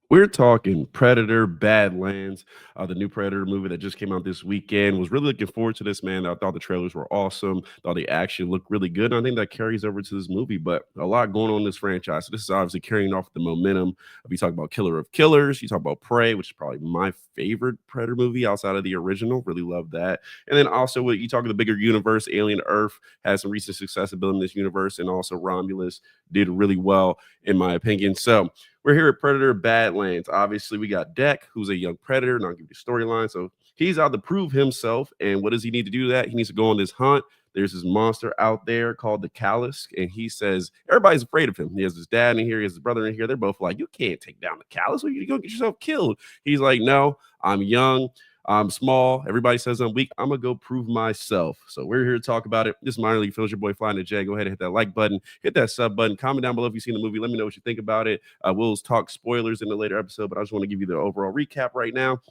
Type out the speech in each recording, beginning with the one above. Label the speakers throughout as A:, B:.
A: We're talking Predator Badlands, the new Predator movie that just came out this weekend. Was really looking forward to this, man. I thought the trailers were awesome. Thought the action looked really good. And I think that carries over to this movie, but a lot going on in this franchise. So this is obviously carrying off the momentum. If you talk about Killer of Killers, you talk about Prey, which is probably my favorite Predator movie outside of the original. Really love that. And then also, when you talk of the bigger universe, Alien Earth has some recent success in building this universe, and also Romulus did really well, in my opinion. So we're here at Predator Badlands. Obviously, we got Deck, who's a young predator, and I'll give you the storyline. So he's out to prove himself. And what does he need to do that? He needs to go on this hunt. There's this monster out there called the Callus, and he says everybody's afraid of him. He has his dad in here, he has his brother in here. They're both like, "You can't take down the Callus. What are you gonna get yourself killed?" He's like, "No, I'm young. I'm small. Everybody says I'm weak. I'm gonna go prove myself." So we're here to talk about it. This is Minor League Films, your boy Flyknit J. Go ahead and hit that like button, hit that sub button, comment down below if you've seen the movie. Let me know what you think about it. We'll talk spoilers in a later episode, but I just want to give you the overall recap right now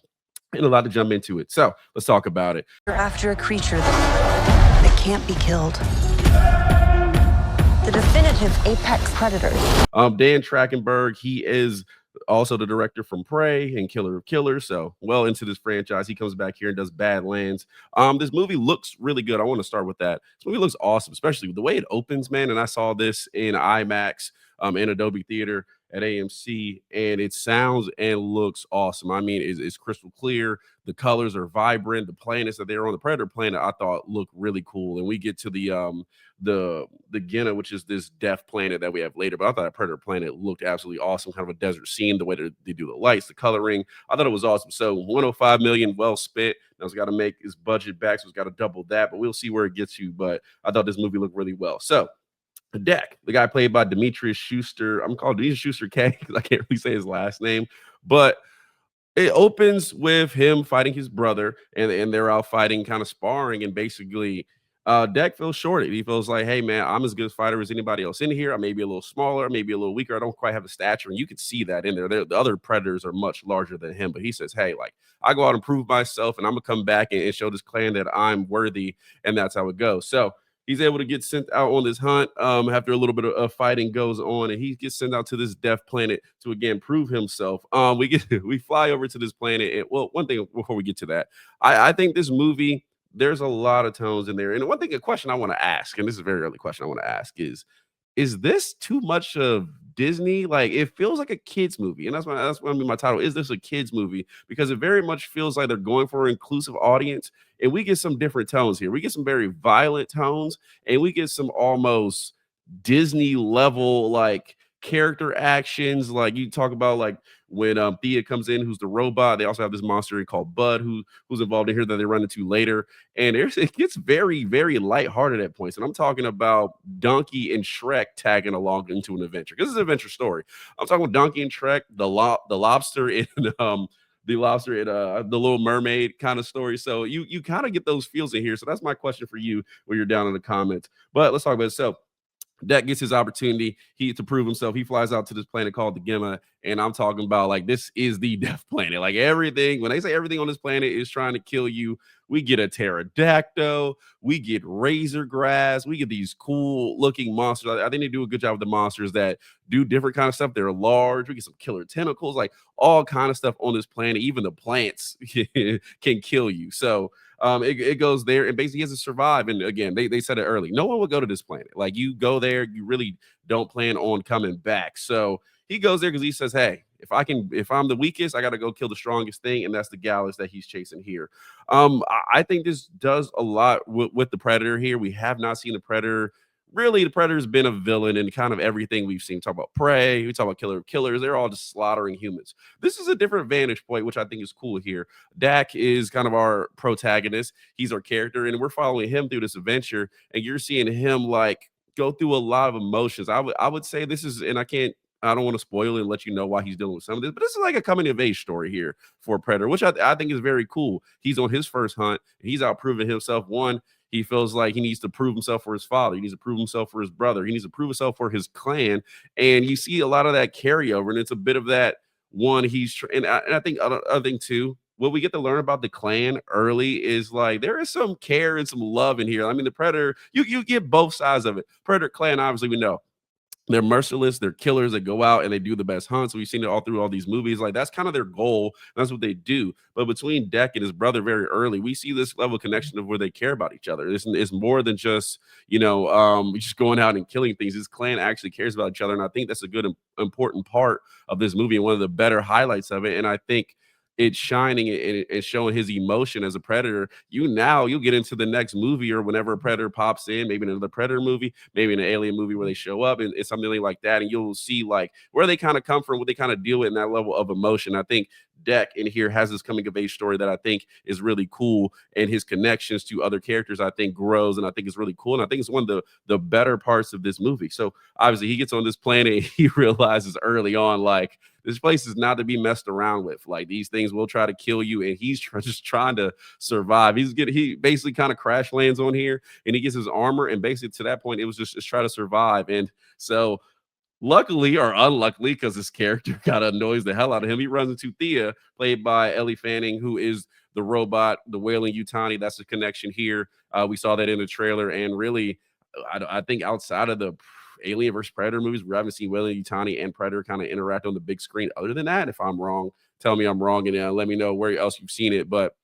A: and a lot to jump into it. So let's talk about it.
B: You're after a creature that can't be killed. The definitive apex predator.
A: Dan Trachtenberg, he is also the director from Prey and Killer of Killers. So well into this franchise. He comes back here and does Badlands. This movie looks really good. I want to start with that. This movie looks awesome, especially with the way it opens, man. And I saw this in IMAX in Adobe Theater at AMC, and it sounds and looks awesome. I mean, it's crystal clear. The colors are vibrant. The planets that they're on, the Predator planet, I thought looked really cool. And we get to the Guinea, which is this death planet that we have later. But I thought that Predator planet looked absolutely awesome, kind of a desert scene, the way that they do the lights, the coloring. I thought it was awesome. So 105 million, well spent. Now it's got to make his budget back, so it's got to double that. But we'll see where it gets you. But I thought this movie looked really well. So Deck, the guy played by Demetrius Schuster. I'm called Demetrius Schuster K because I can't really say his last name, but it opens with him fighting his brother, and they're out fighting, kind of sparring, and basically, Deck feels shorted. He feels like, "Hey, man, I'm as good a fighter as anybody else in here. I may be a little smaller, maybe a little weaker. I don't quite have a stature," and you can see that in there. The other predators are much larger than him, but he says, "Hey, like I go out and prove myself, and I'm gonna come back and show this clan that I'm worthy," and that's how it goes. So he's able to get sent out on this hunt after a little bit of fighting goes on, and he gets sent out to this death planet to again prove himself. We fly over to this planet, and well, one thing before we get to that, I think this movie, there's a lot of tones in there, and one thing, a question I want to ask, and this is a very early question I want to ask is this too much of Disney? Like it feels like a kids movie, and that's what I mean. My title is this a kids movie because it very much feels like they're going for an inclusive audience, and we get some different tones here. We get some very violent tones, and we get some almost Disney level like character actions. Like you talk about like when Thea comes in, who's the robot. They also have this monster called Bud, who's involved in here that they run into later. And it gets very, very lighthearted at points. And I'm talking about Donkey and Shrek tagging along into an adventure. This is an adventure story. I'm talking about Donkey and Shrek, the lobster in the lobster in the Little Mermaid kind of story. So you kind of get those feels in here. So that's my question for you when you're down in the comments. But let's talk about it. So Deck gets his opportunity to prove himself. He flies out to this planet called the Gemma, and I'm talking about like this is the death planet. Like everything, when they say everything on this planet is trying to kill you, we get a pterodactyl, we get razor grass, we get these cool looking monsters. I think they do a good job with the monsters that do different kind of stuff. They're large. We get some killer tentacles, like all kind of stuff on this planet. Even the plants can kill you. So it goes there and basically he has to survive. And again, they said it early. No one will go to this planet. Like you go there, you really don't plan on coming back. So he goes there because he says, "Hey, if I'm the weakest, I got to go kill the strongest thing," and that's the Gallus that he's chasing here. I think this does a lot with the Predator here. We have not seen the Predator. Really, the Predator's been a villain in kind of everything we've seen. Talk about Prey, we talk about Killer of Killers. They're all just slaughtering humans. This is a different vantage point, which I think is cool here. Dak is kind of our protagonist. He's our character, and we're following him through this adventure. And you're seeing him like go through a lot of emotions. I would say this is, and I don't want to spoil it and let you know why he's dealing with some of this, but this is like a coming of age story here for Predator, which I think is very cool. He's on his first hunt. He's out proving himself. One, he feels like he needs to prove himself for his father. He needs to prove himself for his brother. He needs to prove himself for his clan. And you see a lot of that carryover, and it's a bit of that one. And I think other thing too. What we get to learn about the clan early is like there is some care and some love in here. I mean, the Predator, you get both sides of it. Predator clan, obviously, we know they're merciless, they're killers that go out and they do the best hunts. We've seen it all through all these movies. Like that's kind of their goal. That's what they do. But between Deck and his brother, very early, we see this level of connection of where they care about each other. It's more than just just going out and killing things. His clan actually cares about each other, and I think that's a good important part of this movie and one of the better highlights of it. And I think it's shining and showing his emotion as a predator. You'll get into the next movie or whenever a predator pops in, maybe in another predator movie, maybe in an alien movie where they show up and it's something like that, and you'll see like where they kind of come from, what they kind of deal with in that level of emotion. I think Deck in here has this coming of age story that I think is really cool, and his connections to other characters I think grows, and I think is really cool, and I think it's one of the better parts of this movie. So obviously he gets on this planet, and he realizes early on like this place is not to be messed around with. Like these things will try to kill you, and he's just trying to survive. He basically kind of crash lands on here, and he gets his armor, and basically to that point, it was just try to survive. And so luckily or unluckily, because this character kind of annoys the hell out of him, he runs into Thea, played by Ellie Fanning, who is the robot, the wailing Utani. That's the connection here. We saw that in the trailer, and really, I think outside of the Alien versus Predator movies, we haven't seen wailing Utani and Predator kind of interact on the big screen. Other than that, if I'm wrong, tell me I'm wrong, and let me know where else you've seen it. But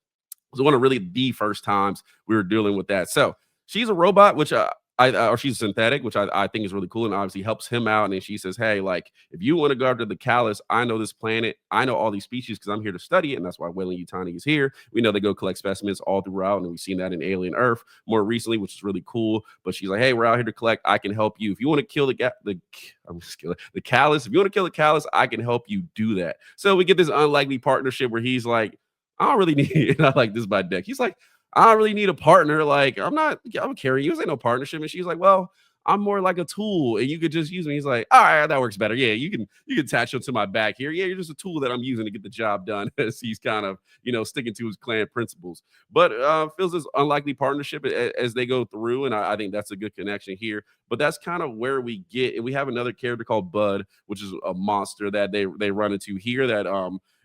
A: was one of really the first times we were dealing with that. So she's a robot, which or she's synthetic, which I think is really cool and obviously helps him out. And then she says, "Hey, like if you want to go after the callus, I know this planet, I know all these species because I'm here to study it, and that's why Weyland Yutani is here. We know they go collect specimens all throughout, and we've seen that in Alien Earth more recently, which is really cool. But she's like, "Hey, we're out here to collect. I can help you if you want to kill I'm just kidding. The callus. If you want to kill the callus, I can help you do that." So we get this unlikely partnership where he's like, I don't really need it. And I like this by Deck. He's like, I don't really need a partner. Like, I'm carrying you. This ain't no partnership. And she's like, well, I'm more like a tool and you could just use me. He's like, all right, that works better. Yeah, you can attach him to my back here. Yeah, you're just a tool that I'm using to get the job done as he's kind of, sticking to his clan principles. But feels this unlikely partnership as they go through. And I think that's a good connection here. But that's kind of where we get, and we have another character called Bud, which is a monster that they run into here that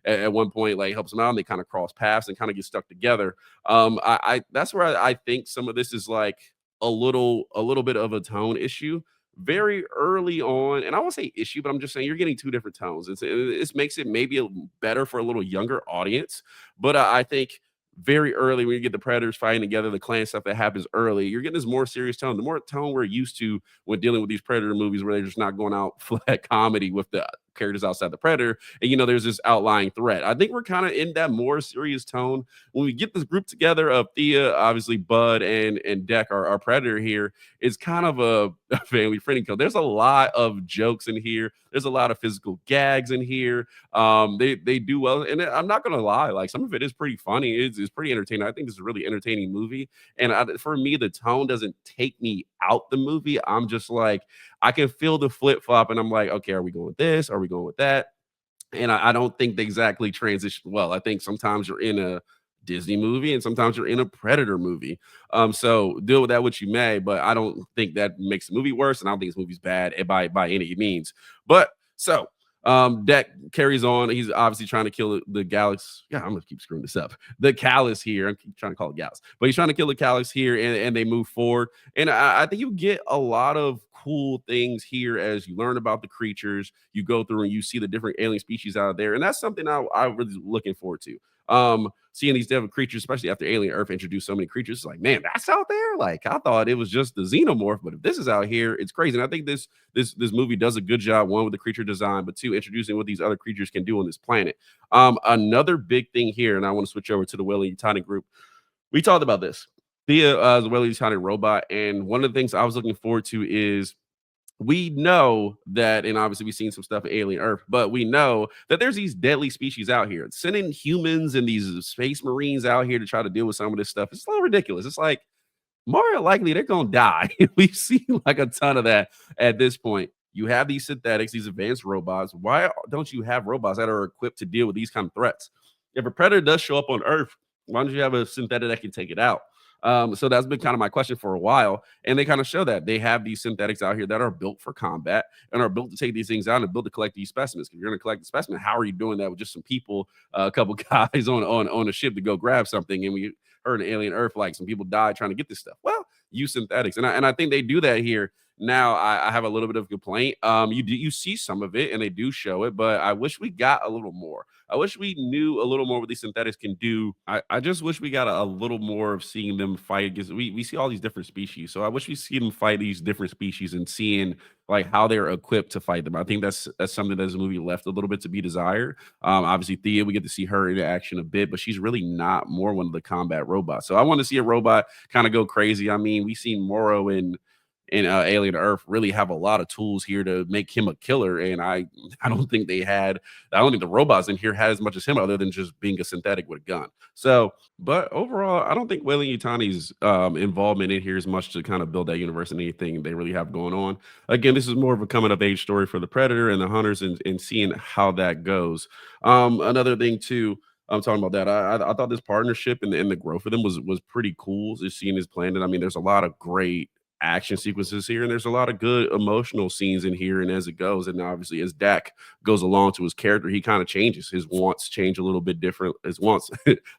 A: at one point like helps them out and they kind of cross paths and kind of get stuck together. I that's where I think some of this is like a little bit of a tone issue very early on, and I won't say issue, but I'm just saying you're getting two different tones. It makes it maybe better for a little younger audience, but I think very early when you get the predators fighting together, the clan stuff that happens early, you're getting this more serious tone, the more tone we're used to when dealing with these predator movies where they're just not going out flat comedy with the characters outside the predator, and there's this outlying threat. I think we're kind of in that more serious tone when we get this group together of Thea, obviously Bud and Deck, our predator here. It's kind of a family friendly kill. There's a lot of jokes in here. There's a lot of physical gags in here. They do well, and I'm not gonna lie, like some of it is pretty funny. It's pretty entertaining. I think this is a really entertaining movie, and for me, the tone doesn't take me out the movie. I'm just like I can feel the flip flop, and I'm like, okay, are we going with this? Are we going with that? And I don't think they exactly transition well. I think sometimes you're in a Disney movie and sometimes you're in a Predator movie. So deal with that what you may, but I don't think that makes the movie worse, and I don't think this movie's bad by any means. But so Deck carries on. He's obviously trying to kill the Galaxy. Yeah, I'm gonna keep screwing this up. The Callus here. I'm trying to call it Gallus, but he's trying to kill the Callus here, and they move forward. And I think you get a lot of cool things here as you learn about the creatures. You go through and you see the different alien species out there, and that's something I'm really looking forward to. Seeing these different creatures, especially after Alien Earth introduced so many creatures, it's like, man, that's out there. Like I thought it was just the xenomorph, but if this is out here, it's crazy. And I think this movie does a good job, one with the creature design, but two, introducing what these other creatures can do on this planet. Another big thing here, and I want to switch over to the Weyland Yutani group. We talked about this. Thea is a Weyland Yutani robot, and one of the things I was looking forward to is we know that, and obviously we've seen some stuff in Alien Earth, but we know that there's these deadly species out here. Sending humans and these space marines out here to try to deal with some of this stuff, it's a little ridiculous. It's like more likely they're gonna die. We've seen like a ton of that at this point. You have these synthetics, these advanced robots. Why don't you have robots that are equipped to deal with these kind of threats? If a predator does show up on Earth, why don't you have a synthetic that can take it out? So that's been kind of my question for a while. And they kind of show that they have these synthetics out here that are built for combat and are built to take these things out and built to collect these specimens. If you're going to collect the specimen, how are you doing that with just some people, a couple guys on a ship to go grab something? And we heard in Alien Earth, like some people died trying to get this stuff. Well, use synthetics. And I think they do that here. Now I have a little bit of complaint. You see some of it and they do show it, but I wish we got a little more. I wish we knew a little more what these synthetics can do. I just wish we got a little more of seeing them fight because we see all these different species. So I wish we see them fight these different species and seeing like how they're equipped to fight them. I think that's something that this movie left a little bit to be desired. Obviously, Thea, we get to see her in action a bit, but she's really not more one of the combat robots. So I want to see a robot kind of go crazy. I mean, we've seen Moro in Alien Earth really have a lot of tools here to make him a killer. And I don't think they had I don't think the robots in here had as much as him other than just being a synthetic with a gun. So, but overall, I don't think Wailing Yutani's involvement in here is much to kind of build that universe and anything they really have going on. Again, this is more of a coming of age story for the Predator and the Hunters and seeing how that goes. Another thing too. I'm talking about that. I thought this partnership and the growth of them was pretty cool. Just seeing his planet. I mean, there's a lot of great action sequences here, and there's a lot of good emotional scenes in here. And as it goes, and obviously as Dak goes along to his character, he kind of changes. His wants change a little bit different. His wants,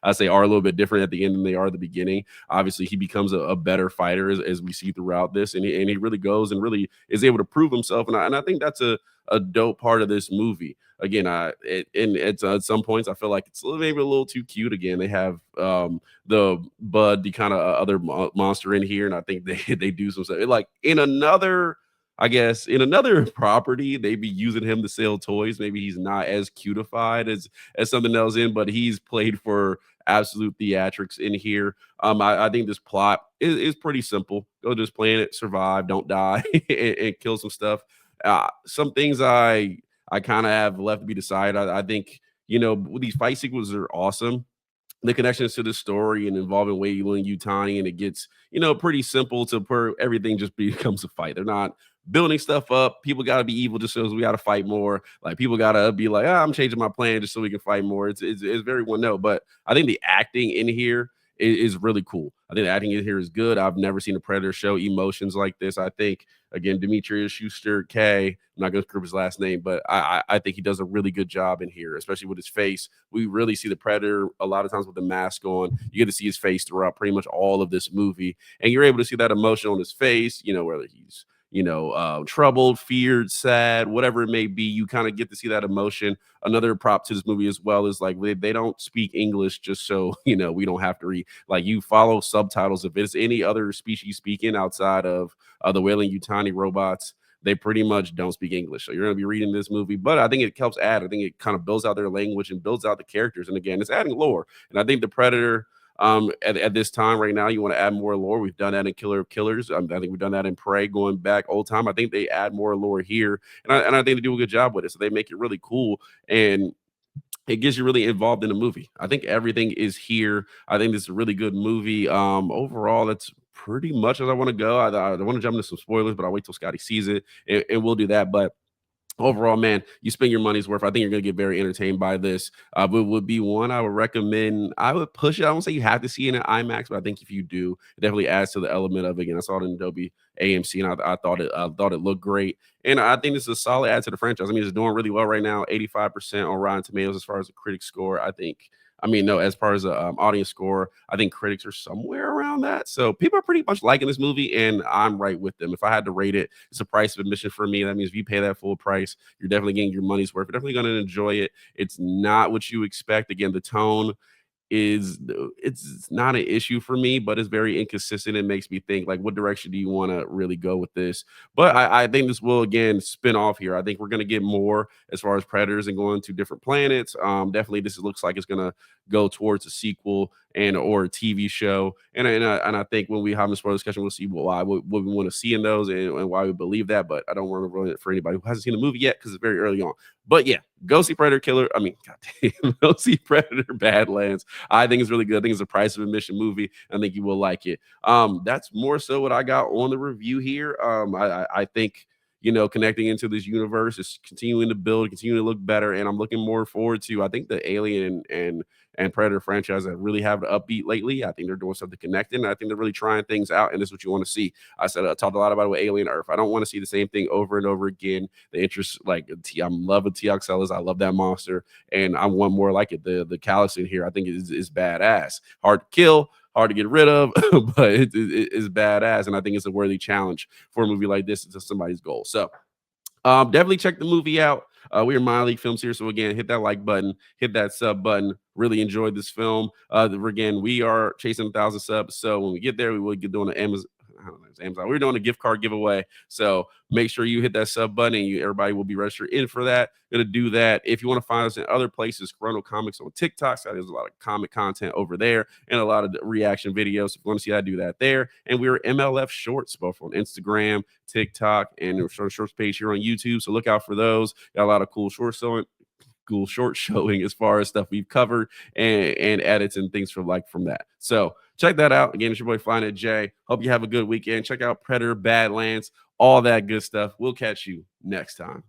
A: I say, are a little bit different at the end than they are at the beginning. Obviously, he becomes a better fighter as we see throughout this, and he really goes and really is able to prove himself. And I think that's a dope part of this movie. Again, at some points I feel like it's maybe a little too cute. Again, they have the Bud, the kind of other monster in here, and I think they do some stuff. Like in another, I guess, in another property, they be using him to sell toys. Maybe he's not as cutified as something else in, but he's played for absolute theatrics in here. I think this plot is pretty simple. Go to this planet, survive, don't die, and kill some stuff. Some things I kind of have left to be decided. I think these fight sequences are awesome, the connections to the story and involving Wayland and Utani, and it gets, pretty simple to where everything just becomes a fight. They're not building stuff up. People got to be evil just so we got to fight more. Like people got to be like, I'm changing my plan just so we can fight more. It's very one note, but I think the acting in here is really cool. I think the acting in here is good. I've never seen a Predator show emotions like this. I think again, Demetrius Schuster K. I'm not going to screw up his last name, but I think he does a really good job in here, especially with his face. We really see the Predator a lot of times with the mask on. You get to see his face throughout pretty much all of this movie, and you're able to see that emotion on his face. Whether he's troubled, feared, sad, whatever it may be, you kind of get to see that emotion. Another prop to this movie as well is like they don't speak English just so we don't have to read. Like you follow subtitles. If it's any other species speaking outside of the Wailing Yutani robots, they pretty much don't speak English. So you're going to be reading this movie, but I think it helps add. I think it kind of builds out their language and builds out the characters. And again, it's adding lore. And I think the Predator, at this time right now, you want to add more lore. We've done that in Killer of Killers. I think we've done that in Prey going back old time. I think they add more lore here, and I think they do a good job with it. So they make it really cool, and it gets you really involved in the movie. I think everything is here. I think this is a really good movie. Overall, that's pretty much as I want to go. I want to jump into some spoilers, but I'll wait till Scotty sees it, and we'll do that. But overall, man, you spend your money's worth. I think you're going to get very entertained by this. But would be one I would recommend. I would push it. I don't say you have to see it in IMAX, but I think if you do, it definitely adds to the element of it. Again, I saw it in Adobe AMC, and I thought it looked great. And I think this is a solid add to the franchise. I mean, it's doing really well right now, 85% on Rotten Tomatoes as far as the critic score. No, as far as the audience score, I think critics are somewhere around that. So people are pretty much liking this movie, and I'm right with them. If I had to rate it, it's a price of admission for me. That means if you pay that full price, you're definitely getting your money's worth. You're definitely going to enjoy it. It's not what you expect. Again, the tone is it's not an issue for me, but it's very inconsistent. It makes me think like, what direction do you want to really go with this? But I think this will again spin off here. I think we're going to get more as far as predators and going to different planets. Definitely, this looks like it's going to go towards a sequel and or a TV show. And I think when we have this spoiler discussion, we'll see what we want to see in those and why we believe that. But I don't want to ruin it for anybody who hasn't seen the movie yet because it's very early on. But yeah, go see Predator Killer. I mean, goddamn, go see Predator Badlands. I think it's really good. I think it's a price of admission movie. I think you will like it. That's more so what I got on the review here. I think connecting into this universe is continuing to build, continuing to look better, and I'm looking more forward to. I think the Alien and Predator franchise that really have the upbeat lately. I think they're doing something connecting. I think they're really trying things out, and this is what you want to see. I talked a lot about it with Alien Earth. I don't want to see the same thing over and over again. The interest, like I'm loving Teoxellus. I love that monster, and I want more like it. The callus in here, I think is badass. Hard to kill. hard to get rid of, but it's badass. And I think it's a worthy challenge for a movie like this to somebody's goal. So definitely check the movie out. We are Minor League Films here. So again, hit that like button, hit that sub button. Really enjoyed this film. Again, we are chasing 1,000 subs. So when we get there, we will get doing an Amazon. I don't know, it's Amazon. We're doing a gift card giveaway. So make sure you hit that sub button and everybody will be registered in for that. Gonna do that. If you want to find us in other places, Kuronocomics on TikTok. So there's a lot of comic content over there and a lot of reaction videos. If you want to see how to do that there. And we're MLF Shorts, both on Instagram, TikTok, and our shorts page here on YouTube. So look out for those. Got a lot of cool short showing as far as stuff we've covered and edits and things from that. So check that out. Again, it's your boy Flyknit J. Hope you have a good weekend. Check out Predator, Badlands, all that good stuff. We'll catch you next time.